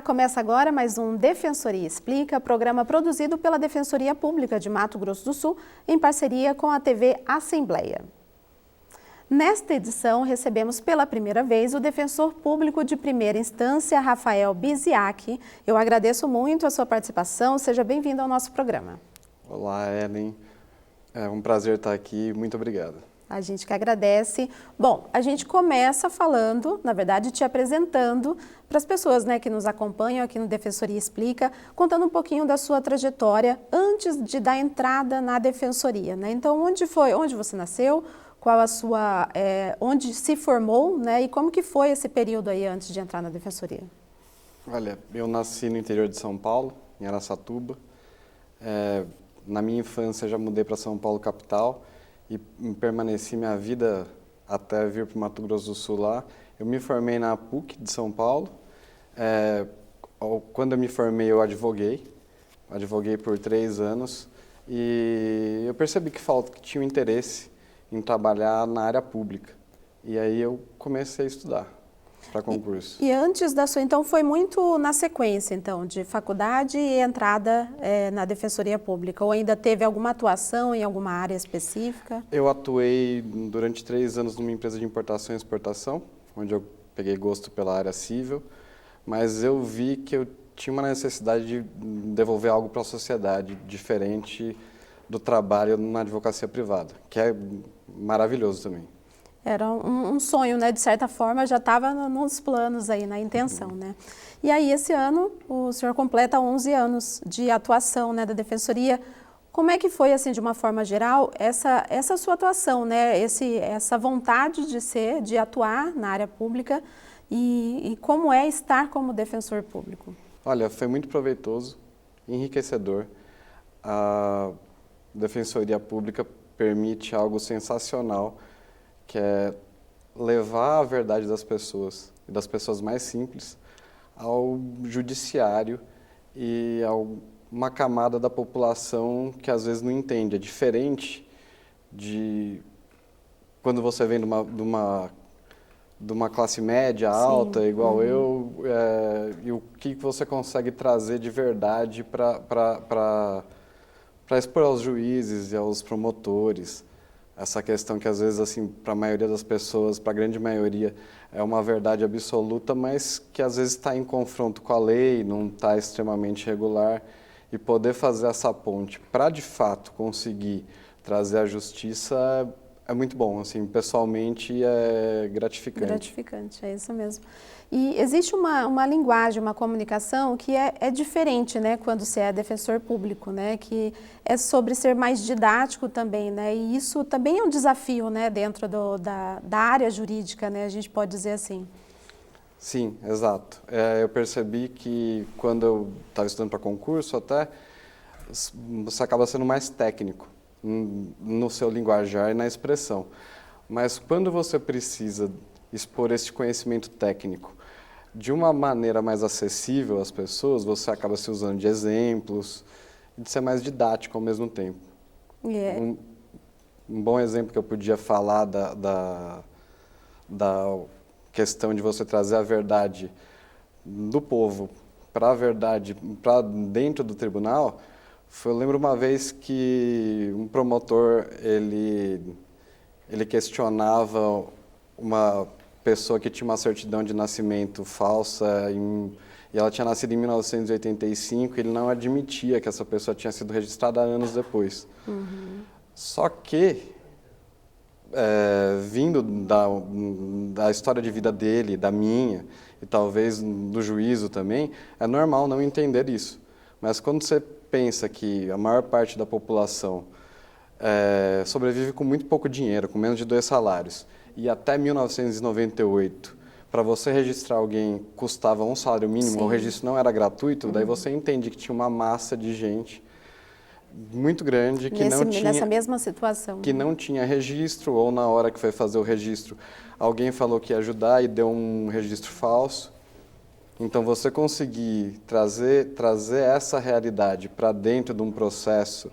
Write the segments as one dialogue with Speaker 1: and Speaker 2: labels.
Speaker 1: começa agora mais um Defensoria Explica, programa produzido pela Defensoria Pública de Mato Grosso do Sul, em parceria com a TV Assembleia. Nesta edição, recebemos pela primeira vez o defensor público de primeira instância, Rafael Biziak. Eu agradeço muito a sua participação, seja bem-vindo ao nosso programa.
Speaker 2: Olá, Ellen. É um prazer estar aqui, muito obrigado.
Speaker 1: A gente que agradece. Bom, a gente começa falando, na verdade, te apresentando para as pessoas, né, que nos acompanham aqui no Defensoria Explica, contando um pouquinho da sua trajetória antes de dar entrada na Defensoria, né? Então, onde você nasceu, qual a sua, onde se formou, né, e como que foi esse período aí antes de entrar na Defensoria?
Speaker 2: Olha, eu nasci no interior de São Paulo, em Araçatuba. Na minha infância já mudei para São Paulo capital e permaneci minha vida até vir para o Mato Grosso do Sul lá. Eu me formei na PUC de São Paulo. Quando eu me formei, eu advoguei por 3 anos e eu percebi que tinha um interesse em trabalhar na área pública. E aí eu comecei a estudar para concurso.
Speaker 1: E antes da sua, então, foi muito na sequência, então, de faculdade e entrada na Defensoria Pública? Ou ainda teve alguma atuação em alguma área específica?
Speaker 2: Eu atuei durante 3 anos numa empresa de importação e exportação, onde eu peguei gosto pela área civil, mas eu vi que eu tinha uma necessidade de devolver algo para a sociedade, diferente do trabalho na advocacia privada, que é maravilhoso também.
Speaker 1: Era um sonho, né? De certa forma, já estava nos planos aí, na intenção, né? E aí, esse ano, o senhor completa 11 anos de atuação, né, da Defensoria. Como é que foi, assim, de uma forma geral, essa sua atuação, né? Essa vontade de atuar na área pública e como é estar como defensor público?
Speaker 2: Olha, foi muito proveitoso, enriquecedor. A Defensoria Pública permite algo sensacional, que é levar a verdade das pessoas, e das pessoas mais simples, ao judiciário e a uma camada da população que às vezes não entende. É diferente de quando você vem de uma classe média alta, sim, igual eu, e o que você consegue trazer de verdade para expor aos juízes e aos promotores. Essa questão que às vezes, assim, para a maioria das pessoas, para a grande maioria, é uma verdade absoluta, mas que às vezes está em confronto com a lei, não está extremamente regular, e poder fazer essa ponte para, de fato, conseguir trazer a justiça é muito bom, assim, pessoalmente é gratificante.
Speaker 1: Gratificante, é isso mesmo. E existe uma linguagem, uma comunicação que é diferente, né, quando você é defensor público, né, que é sobre ser mais didático também, né, e isso também é um desafio, né, dentro da área jurídica, né, a gente pode dizer assim.
Speaker 2: Sim, exato. Eu percebi que quando eu estava estudando para concurso até, você acaba sendo mais técnico no seu linguajar e na expressão. Mas quando você precisa expor esse conhecimento técnico de uma maneira mais acessível às pessoas, você acaba se usando de exemplos e de ser mais didático ao mesmo tempo. Um bom exemplo que eu podia falar da questão de você trazer a verdade do povo para a verdade, para dentro do tribunal, eu lembro uma vez que um promotor, ele questionava uma pessoa que tinha uma certidão de nascimento falsa e ela tinha nascido em 1985, ele não admitia que essa pessoa tinha sido registrada anos depois. Só que, vindo da história de vida dele, da minha, e talvez do juízo também, é normal não entender isso. Mas quando você pensa que a maior parte da população sobrevive com muito pouco dinheiro, com menos de 2 salários, e até 1998, para você registrar alguém custava um salário mínimo, sim, o registro não era gratuito, daí você entende que tinha uma massa de gente muito grande que
Speaker 1: nessa mesma situação,
Speaker 2: que não tinha registro, ou na hora que foi fazer o registro, alguém falou que ia ajudar e deu um registro falso. Então, você conseguir trazer essa realidade para dentro de um processo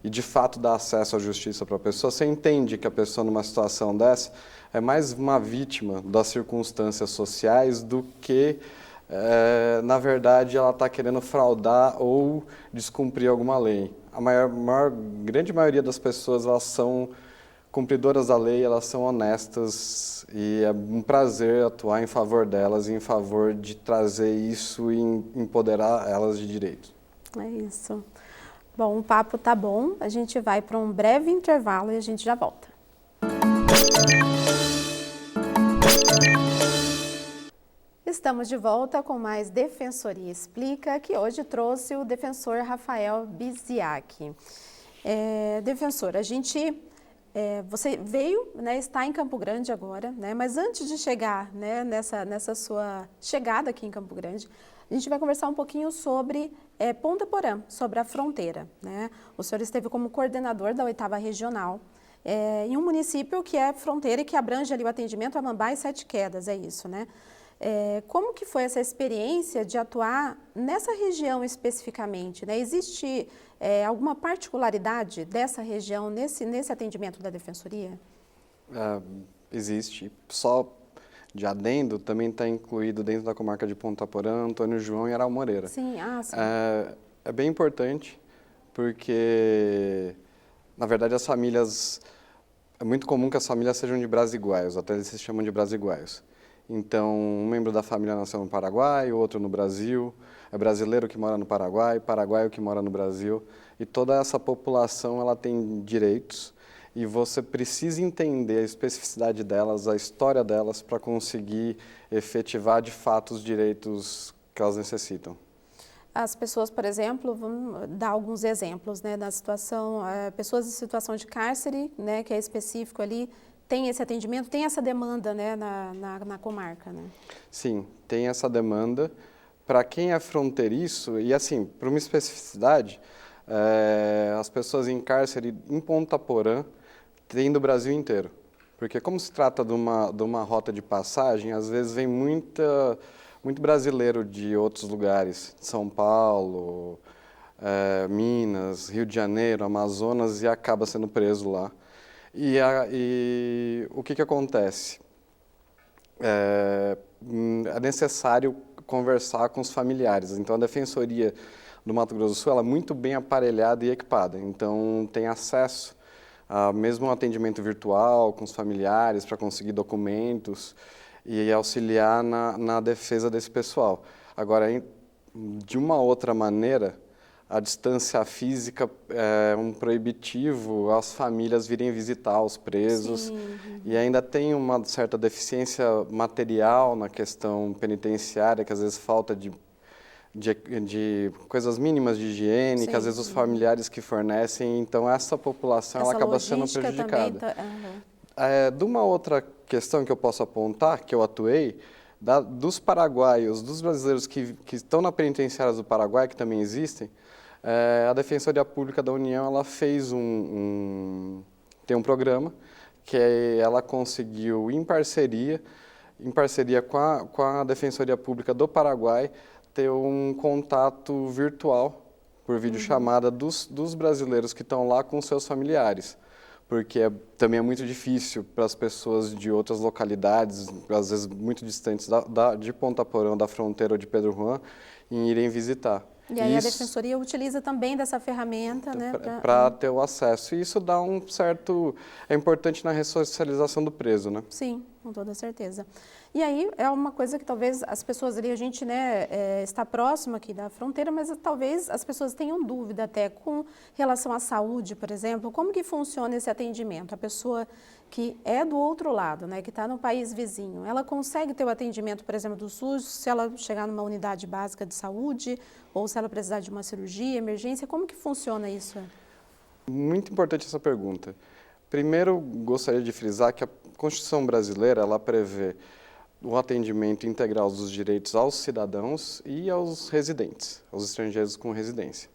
Speaker 2: e, de fato, dar acesso à justiça para a pessoa, você entende que a pessoa, numa situação dessa, é mais uma vítima das circunstâncias sociais do que na verdade, ela está querendo fraudar ou descumprir alguma lei. A grande maioria das pessoas, elas são cumpridoras da lei, elas são honestas e é um prazer atuar em favor delas e em favor de trazer isso e empoderar elas de direito.
Speaker 1: É isso. Bom, o papo tá bom, a gente vai para um breve intervalo e a gente já volta. Estamos de volta com mais Defensoria Explica, que hoje trouxe o defensor Rafael Biziak. Defensor, você veio, né, está em Campo Grande agora, né, mas antes de chegar, né, nessa sua chegada aqui em Campo Grande, a gente vai conversar um pouquinho sobre Ponta Porã, sobre a fronteira, né? O senhor esteve como coordenador da 8ª Regional, em um município que é fronteira e que abrange ali o atendimento a Mambá e Sete Quedas, é isso, né? Como que foi essa experiência de atuar nessa região especificamente, né? Existe alguma particularidade dessa região nesse atendimento da Defensoria?
Speaker 2: Existe. Só de adendo, também está incluído dentro da comarca de Ponta Porã, Antônio João e Aral Moreira.
Speaker 1: Sim, sim.
Speaker 2: É bem importante, porque, na verdade, as famílias... É muito comum que as famílias sejam de brasiguaios, até eles se chamam de brasiguaios. Então, um membro da família nasceu no Paraguai, outro no Brasil, é brasileiro que mora no Paraguai, paraguaio que mora no Brasil, e toda essa população ela tem direitos, e você precisa entender a especificidade delas, a história delas, para conseguir efetivar de fato os direitos que elas necessitam.
Speaker 1: As pessoas, por exemplo, vamos dar alguns exemplos, né, da situação, pessoas em situação de cárcere, né, que é específico ali, tem esse atendimento, tem essa demanda, né, na comarca, né? Sim,
Speaker 2: tem essa demanda. Para quem é fronteiriço, e assim, para uma especificidade, as pessoas em cárcere em Ponta Porã tem do Brasil inteiro. Porque como se trata de uma rota de passagem, às vezes vem muito brasileiro de outros lugares, São Paulo, Minas, Rio de Janeiro, Amazonas, e acaba sendo preso lá. E o que acontece? É necessário conversar com os familiares. Então, a Defensoria do Mato Grosso do Sul ela é muito bem aparelhada e equipada. Então, tem acesso a mesmo um atendimento virtual com os familiares para conseguir documentos e auxiliar na defesa desse pessoal. Agora, de uma outra maneira, a distância física é um proibitivo às famílias virem visitar os presos. Sim. E ainda tem uma certa deficiência material na questão penitenciária, que às vezes falta de coisas mínimas de higiene, sim, que às vezes os familiares que fornecem, então essa população ela acaba sendo prejudicada. De uma outra questão que eu posso apontar, que eu atuei, dos paraguaios, dos brasileiros que estão na penitenciária do Paraguai, que também existem, a Defensoria Pública da União ela fez tem um programa que ela conseguiu, em parceria com a Defensoria Pública do Paraguai, ter um contato virtual, por videochamada, dos brasileiros que estão lá com seus familiares. Porque também é muito difícil para as pessoas de outras localidades, às vezes muito distantes de Ponta Porã, da fronteira ou de Pedro Juan, em irem visitar.
Speaker 1: E aí a Defensoria utiliza também dessa ferramenta, né?
Speaker 2: Para ter o acesso. E isso dá um certo... É importante na ressocialização do preso, né?
Speaker 1: Sim, com toda certeza. E aí é uma coisa que talvez as pessoas ali, a gente, né, está próximo aqui da fronteira, mas talvez as pessoas tenham dúvida até com relação à saúde, por exemplo, como que funciona esse atendimento? A pessoa que é do outro lado, né, que está no país vizinho, ela consegue ter o atendimento, por exemplo, do SUS, se ela chegar numa unidade básica de saúde, ou se ela precisar de uma cirurgia, emergência, como que funciona isso?
Speaker 2: Muito importante essa pergunta. Primeiro, gostaria de frisar que a Constituição brasileira, ela prevê o atendimento integral dos direitos aos cidadãos e aos residentes, aos estrangeiros com residência.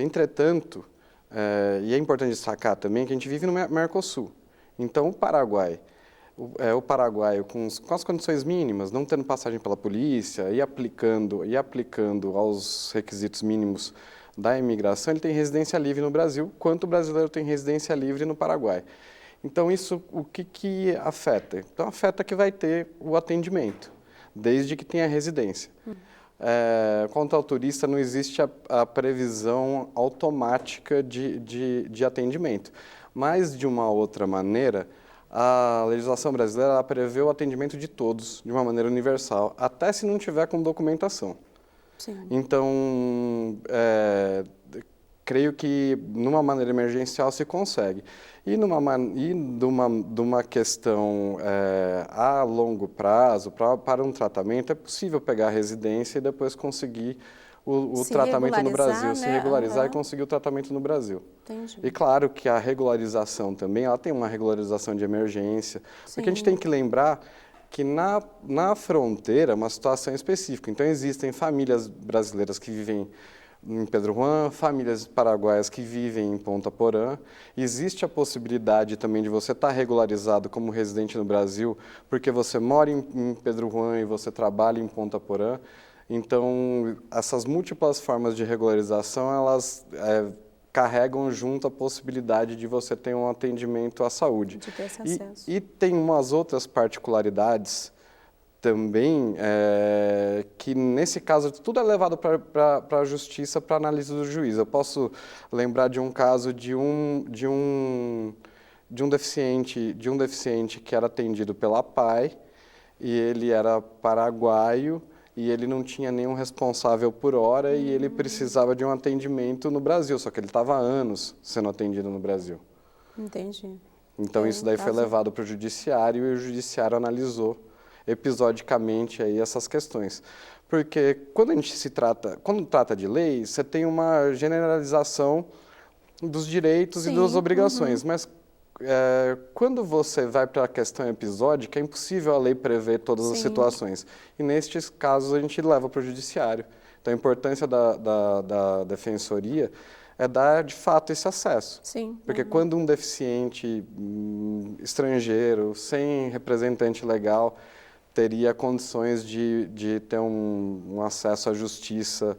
Speaker 2: Entretanto, e é importante destacar também que a gente vive no Mercosul. Então, o Paraguai com as condições mínimas, não tendo passagem pela polícia e aplicando aos requisitos mínimos da imigração, ele tem residência livre no Brasil, quanto o brasileiro tem residência livre no Paraguai. Então, isso o que afeta? Então, afeta que vai ter o atendimento. desde que tenha residência. Quanto ao turista, não existe a previsão automática de atendimento, mas, de uma outra maneira, a legislação brasileira ela prevê o atendimento de todos, de uma maneira universal, até se não tiver com documentação.
Speaker 1: Sim.
Speaker 2: Então, creio que, numa maneira emergencial, se consegue. E de uma questão a longo prazo, para um tratamento, é possível pegar a residência e depois conseguir o tratamento no Brasil,
Speaker 1: né?
Speaker 2: Se regularizar e conseguir o tratamento no Brasil.
Speaker 1: Entendi.
Speaker 2: E claro que a regularização também, ela tem uma regularização de emergência, porque a gente tem que lembrar que na fronteira é uma situação específica. Então, existem famílias brasileiras que vivem em Pedro Juan, famílias paraguaias que vivem em Ponta Porã. Existe a possibilidade também de você estar regularizado como residente no Brasil, porque você mora em Pedro Juan e você trabalha em Ponta Porã. Então, essas múltiplas formas de regularização, elas carregam junto a possibilidade de você ter um atendimento à saúde.
Speaker 1: De ter esse acesso.
Speaker 2: E tem umas outras particularidades também, que nesse caso tudo é levado para a justiça, para análise do juiz. Eu posso lembrar de um caso de um deficiente que era atendido pela PAI, e ele era paraguaio, e ele não tinha nenhum responsável por hora, e ele precisava de um atendimento no Brasil, só que ele estava há anos sendo atendido no Brasil.
Speaker 1: Entendi.
Speaker 2: Então, isso daí foi levado para o judiciário, e o judiciário analisou episodicamente aí essas questões. Porque quando trata de lei, você tem uma generalização dos direitos e das obrigações, mas quando você vai para a questão episódica, é impossível a lei prever todas as situações. E nestes casos a gente leva para o judiciário. Então, a importância da defensoria é dar, de fato, esse acesso.
Speaker 1: Sim.
Speaker 2: Porque quando um deficiente estrangeiro, sem representante legal, teria condições de ter um acesso à justiça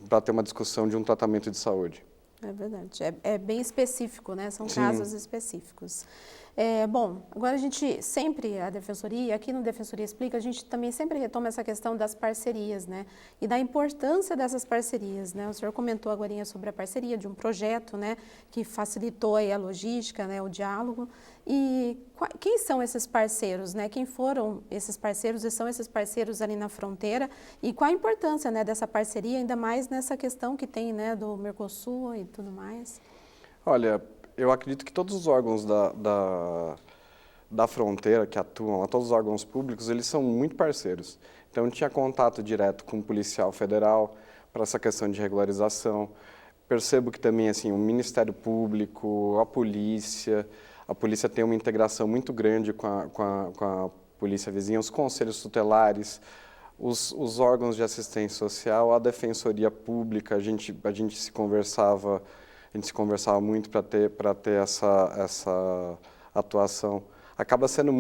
Speaker 2: para ter uma discussão de um tratamento de saúde.
Speaker 1: É verdade. É bem específico, né? São casos específicos. Bom, agora a Defensoria, aqui no Defensoria Explica, a gente também sempre retoma essa questão das parcerias, né? E da importância dessas parcerias, né? O senhor comentou agora sobre a parceria de um projeto, né? Que facilitou aí a logística, né? O diálogo. E quem são esses parceiros, né? Quem foram esses parceiros e são esses parceiros ali na fronteira? E qual a importância, né, dessa parceria, ainda mais nessa questão que tem, né, do Mercosul e tudo mais?
Speaker 2: Olha, eu acredito que todos os órgãos da fronteira que atuam lá, todos os órgãos públicos, eles são muito parceiros. Então, tinha contato direto com o policial federal para essa questão de regularização. Percebo que também, assim, o Ministério Público, a polícia tem uma integração muito grande com a polícia vizinha, os conselhos tutelares, os órgãos de assistência social, a defensoria pública, a gente se conversava muito para ter essa atuação. Acaba sendo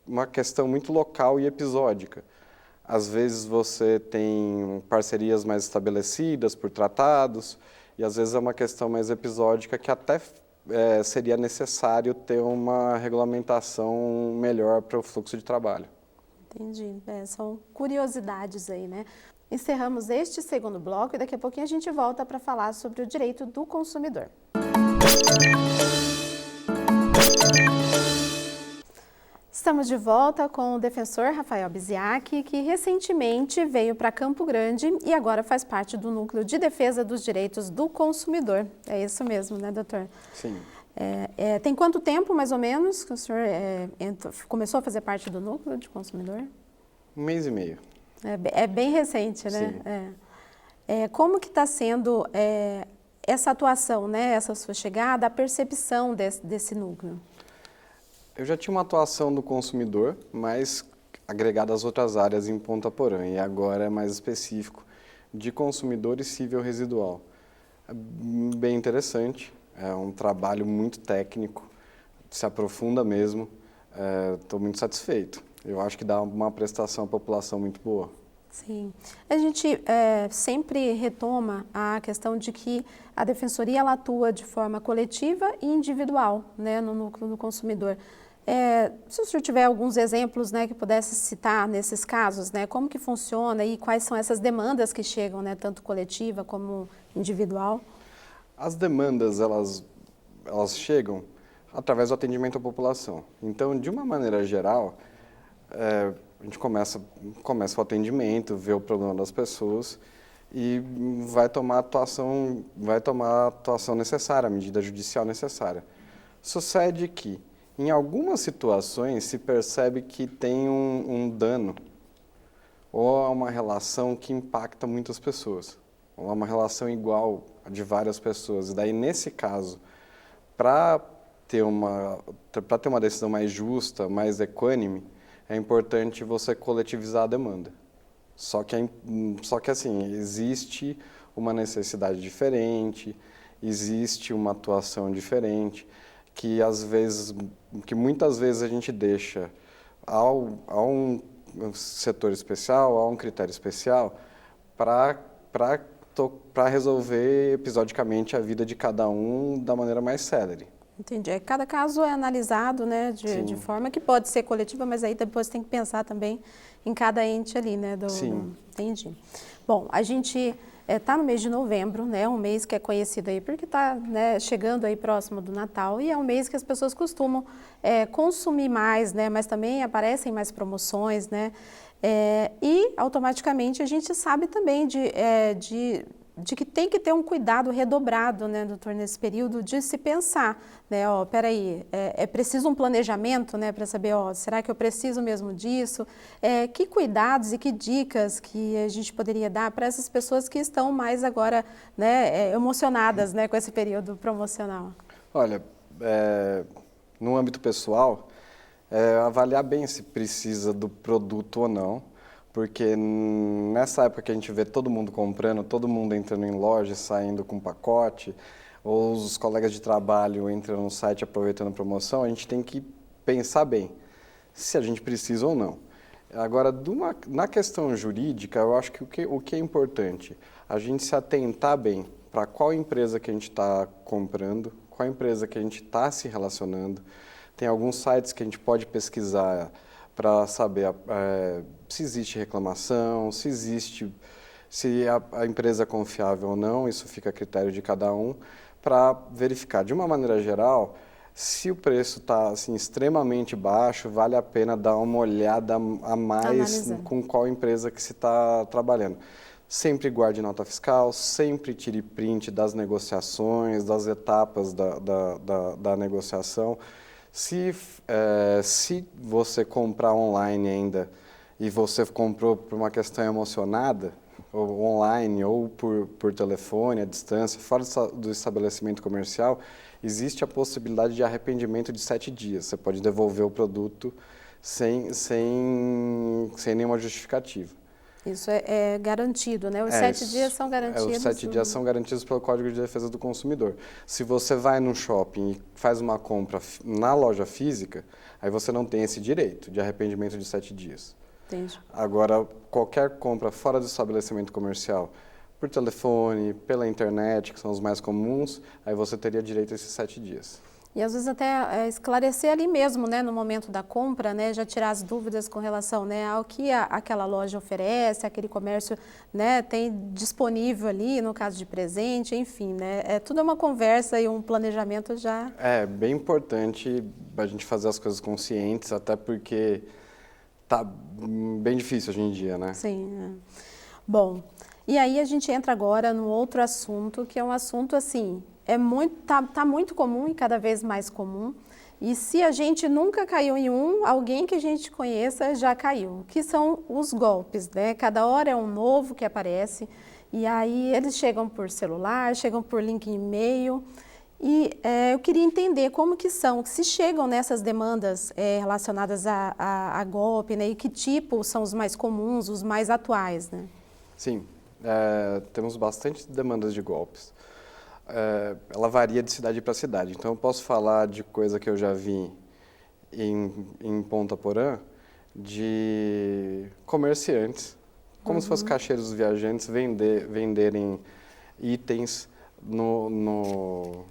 Speaker 2: uma questão muito local e episódica. Às vezes você tem parcerias mais estabelecidas por tratados, e às vezes é uma questão mais episódica que até seria necessário ter uma regulamentação melhor para o fluxo de trabalho.
Speaker 1: Entendi. São curiosidades aí, né? Encerramos este segundo bloco e daqui a pouquinho a gente volta para falar sobre o direito do consumidor. Estamos de volta com o defensor Rafael Biziac, que recentemente veio para Campo Grande e agora faz parte do Núcleo de Defesa dos Direitos do Consumidor. É isso mesmo, né, doutor?
Speaker 2: Sim.
Speaker 1: Tem quanto tempo, mais ou menos, que o senhor começou a fazer parte do Núcleo de Consumidor?
Speaker 2: 1 mês e meio.
Speaker 1: É bem recente, né?
Speaker 2: Sim.
Speaker 1: Como que está sendo essa atuação, né? Essa sua chegada, a percepção desse núcleo?
Speaker 2: Eu já tinha uma atuação do consumidor, mas agregada às outras áreas em Ponta Porã, e agora é mais específico, de consumidor e civil residual. É bem interessante, é um trabalho muito técnico, se aprofunda mesmo, estou muito satisfeito. Eu acho que dá uma prestação à população muito boa.
Speaker 1: Sim. A gente sempre retoma a questão de que a Defensoria ela atua de forma coletiva e individual, né, no núcleo do consumidor. Se o senhor tiver alguns exemplos, né, que pudesse citar nesses casos, né, como que funciona e quais são essas demandas que chegam, né, tanto coletiva como individual?
Speaker 2: As demandas, elas chegam através do atendimento à população. Então, de uma maneira geral, a gente começa o atendimento, vê o problema das pessoas e vai tomar a atuação necessária, a medida judicial necessária. Sucede que, em algumas situações, se percebe que tem um dano ou uma relação que impacta muitas pessoas, ou uma relação igual a de várias pessoas. E daí, nesse caso, para ter uma decisão mais justa, mais equânime, é importante você coletivizar a demanda. Só que assim, existe uma necessidade diferente, existe uma atuação diferente, que muitas vezes a gente deixa a um setor especial, a um critério especial, para resolver episodicamente a vida de cada um da maneira mais célere.
Speaker 1: Entendi. Cada caso é analisado, né, de forma que pode ser coletiva, mas aí depois tem que pensar também em cada ente ali, né? Entendi. Bom, a gente está no mês de novembro, né, um mês que é conhecido aí porque está, né, chegando aí próximo do Natal e é um mês que as pessoas costumam consumir mais, né, mas também aparecem mais promoções, né, e automaticamente a gente sabe também de que tem que ter um cuidado redobrado, né, doutor, nesse período de se pensar, né, peraí, é preciso um planejamento, né, para saber, será que eu preciso mesmo disso? Que cuidados e que dicas que a gente poderia dar para essas pessoas que estão mais agora, né, emocionadas, né, com esse período promocional?
Speaker 2: Olha, no âmbito pessoal, avaliar bem se precisa do produto ou não, porque nessa época que a gente vê todo mundo comprando, todo mundo entrando em loja, saindo com pacote, ou os colegas de trabalho entrando no site aproveitando a promoção, a gente tem que pensar bem se a gente precisa ou não. Agora, na questão jurídica, eu acho que o que é importante, a gente se atentar bem para qual empresa que a gente está comprando, qual empresa que a gente está se relacionando. Tem alguns sites que a gente pode pesquisar para saber se existe reclamação, se a empresa é confiável ou não, isso fica a critério de cada um, para verificar, de uma maneira geral, se o preço está assim, extremamente baixo, vale a pena dar uma olhada a mais com qual empresa que se está trabalhando. Sempre guarde nota fiscal, sempre tire print das negociações, das etapas da negociação. Se você comprar online ainda e você comprou por uma questão emocionada, ou online ou por telefone, à distância, fora do estabelecimento comercial, existe a possibilidade de arrependimento de 7 dias. Você pode devolver o produto sem nenhuma justificativa.
Speaker 1: Isso é garantido, né? Os 7 dias são garantidos.
Speaker 2: Os 7 dias são garantidos pelo Código de Defesa do Consumidor. Se você vai no shopping e faz uma compra na loja física, aí você não tem esse direito de arrependimento de 7 dias.
Speaker 1: Entendi.
Speaker 2: Agora, qualquer compra fora do estabelecimento comercial, por telefone, pela internet, que são os mais comuns, aí você teria direito a esses 7 dias.
Speaker 1: E às vezes até esclarecer ali mesmo, né, no momento da compra, né, já tirar as dúvidas com relação, né, ao que aquela loja oferece, aquele comércio, né, tem disponível ali, no caso de presente, enfim, né, tudo é uma conversa e um planejamento já.
Speaker 2: É bem importante a gente fazer as coisas conscientes, até porque tá bem difícil hoje em dia, né?
Speaker 1: Sim. Bom, e aí a gente entra agora no outro assunto, que é um assunto assim, tá muito comum e cada vez mais comum. E se a gente nunca caiu em alguém que a gente conheça já caiu, que são os golpes, né? Cada hora é um novo que aparece e aí eles chegam por celular, chegam por link em e-mail. E eu queria entender como que se chegam nessas demandas relacionadas a golpe, né? E que tipo são os mais comuns, os mais atuais, né?
Speaker 2: Sim, temos bastante demandas de golpes. Ela varia de cidade para cidade. Então, eu posso falar de coisa que eu já vi em Ponta Porã, de comerciantes, como se fossem caixeiros viajantes, venderem itens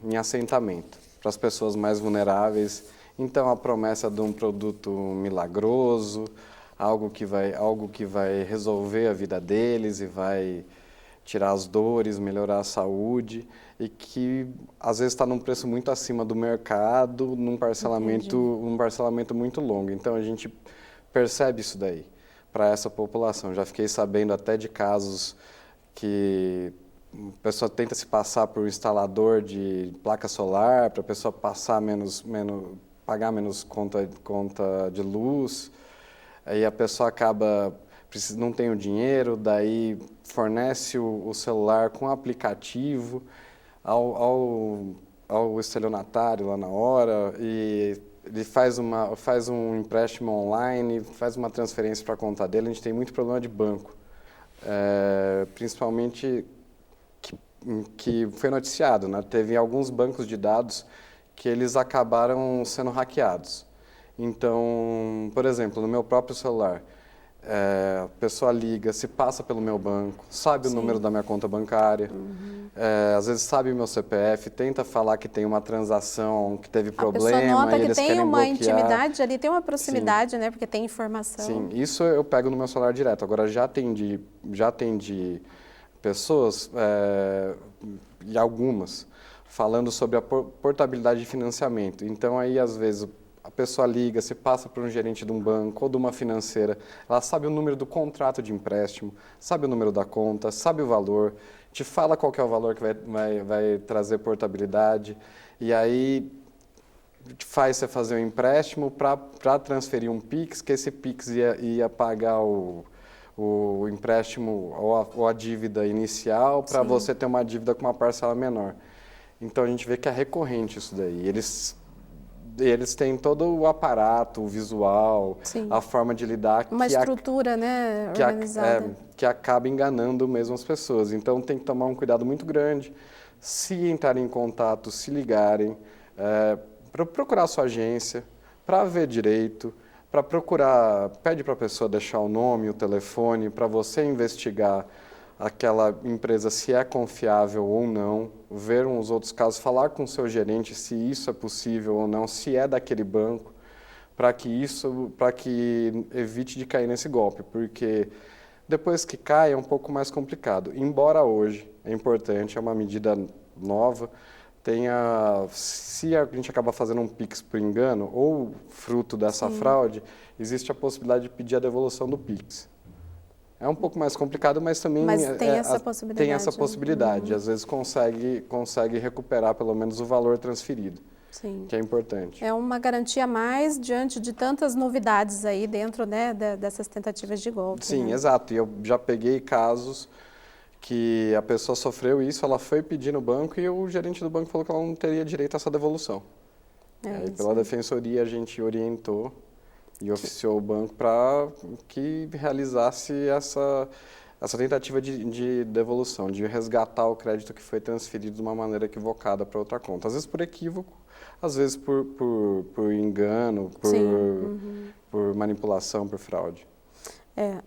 Speaker 2: em assentamento, para as pessoas mais vulneráveis Então, a promessa de um produto milagroso, algo que vai resolver a vida deles e vai tirar as dores, melhorar a saúde, e que às vezes está num preço muito acima do mercado, num parcelamento muito longo. Então, a gente percebe isso daí para essa população. Já fiquei sabendo até de casos que a pessoa tenta se passar por instalador de placa solar, para a pessoa pagar menos conta de luz, aí a pessoa acaba, não tem o dinheiro, daí fornece o celular com aplicativo ao estelionatário lá na hora, e ele faz um empréstimo online, faz uma transferência para a conta dele. A gente tem muito problema de banco, principalmente que foi noticiado, né? Teve alguns bancos de dados que eles acabaram sendo hackeados. Então, por exemplo, no meu próprio celular, a pessoa liga, se passa pelo meu banco, sabe o número da minha conta bancária, às vezes sabe o meu CPF, tenta falar que tem uma transação, que teve problema,
Speaker 1: a pessoa nota
Speaker 2: e
Speaker 1: que
Speaker 2: eles
Speaker 1: tem
Speaker 2: querem
Speaker 1: uma
Speaker 2: bloquear.
Speaker 1: intimidade ali, tem uma proximidade, né? Porque tem informação.
Speaker 2: Sim, isso eu pego no meu celular direto. Agora, já atendi pessoas, e algumas, falando sobre a portabilidade de financiamento. Então, aí, às vezes, a pessoa liga, se passa por um gerente de um banco ou de uma financeira, ela sabe o número do contrato de empréstimo, sabe o número da conta, sabe o valor, te fala qual que é o valor que vai trazer portabilidade, e aí faz você fazer um empréstimo para transferir um PIX, que esse PIX ia pagar o empréstimo ou a dívida inicial, para você ter uma dívida com uma parcela menor. Então, a gente vê que é recorrente isso daí. Eles têm todo o aparato, o visual, a forma de lidar.
Speaker 1: Uma estrutura, né, organizada.
Speaker 2: Que acaba enganando mesmo as pessoas. Então, tem que tomar um cuidado muito grande. Se entrarem em contato, se ligarem, para procurar a sua agência, para ver direito, para procurar, pede para a pessoa deixar o nome, o telefone, para você investigar aquela empresa se é confiável ou não, ver uns outros casos, falar com o seu gerente se isso é possível ou não, se é daquele banco, para que evite de cair nesse golpe, porque depois que cai é um pouco mais complicado. Embora hoje é importante, é uma medida nova, se a gente acabar fazendo um PIX por engano ou fruto dessa fraude, existe a possibilidade de pedir a devolução do PIX. É um pouco mais complicado, mas também tem essa possibilidade. Às vezes consegue recuperar pelo menos o valor transferido, que é importante.
Speaker 1: É uma garantia a mais diante de tantas novidades aí dentro, né, dessas tentativas de golpe.
Speaker 2: Sim,
Speaker 1: né?
Speaker 2: Exato. E eu já peguei casos que a pessoa sofreu isso, ela foi pedir no banco e o gerente do banco falou que ela não teria direito a essa devolução. Aí, pela defensoria, a gente orientou e oficiou o banco para que realizasse essa tentativa de devolução, de resgatar o crédito que foi transferido de uma maneira equivocada para outra conta. Às vezes por equívoco, às vezes por engano, por manipulação, por fraude.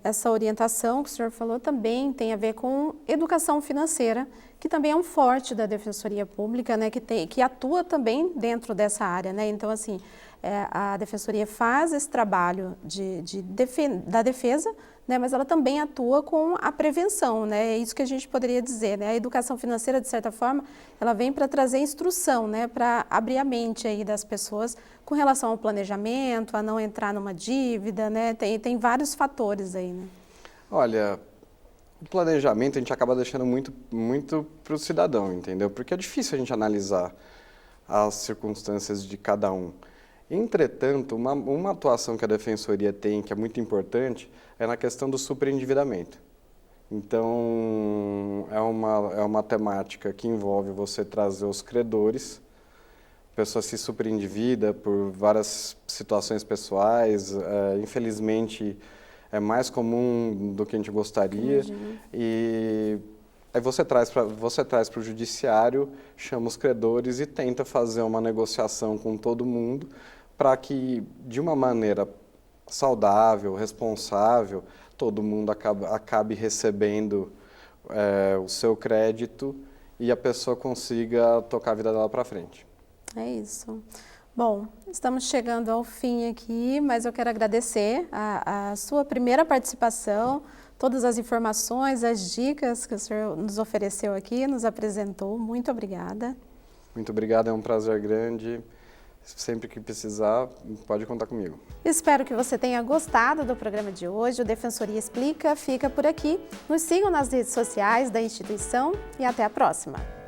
Speaker 1: Essa orientação que o senhor falou também tem a ver com educação financeira, que também é um forte da Defensoria Pública, né, que atua também dentro dessa área, né? Então, assim, a Defensoria faz esse trabalho da defesa, né, mas ela também atua com a prevenção, né? É isso que a gente poderia dizer, né? A educação financeira, de certa forma, ela vem para trazer instrução, né, para abrir a mente aí das pessoas com relação ao planejamento, a não entrar numa dívida, né? Tem vários fatores aí, né?
Speaker 2: Olha, o planejamento a gente acaba deixando muito para o cidadão, entendeu? Porque é difícil a gente analisar as circunstâncias de cada um. Entretanto, uma atuação que a Defensoria tem, que é muito importante, é na questão do superendividamento. Então, é uma temática que envolve você trazer os credores, a pessoa se superendivida por várias situações pessoais, infelizmente é mais comum do que a gente gostaria, e aí você traz para o judiciário, chama os credores e tenta fazer uma negociação com todo mundo para que, de uma maneira saudável, responsável, todo mundo acabe recebendo o seu crédito e a pessoa consiga tocar a vida dela para frente.
Speaker 1: É isso. Bom, estamos chegando ao fim aqui, mas eu quero agradecer a sua primeira participação, todas as informações, as dicas que o senhor nos ofereceu aqui, nos apresentou. Muito obrigada.
Speaker 2: Muito obrigado, é um prazer grande. Sempre que precisar, pode contar comigo.
Speaker 1: Espero que você tenha gostado do programa de hoje. O Defensoria Explica fica por aqui. Nos sigam nas redes sociais da instituição e até a próxima.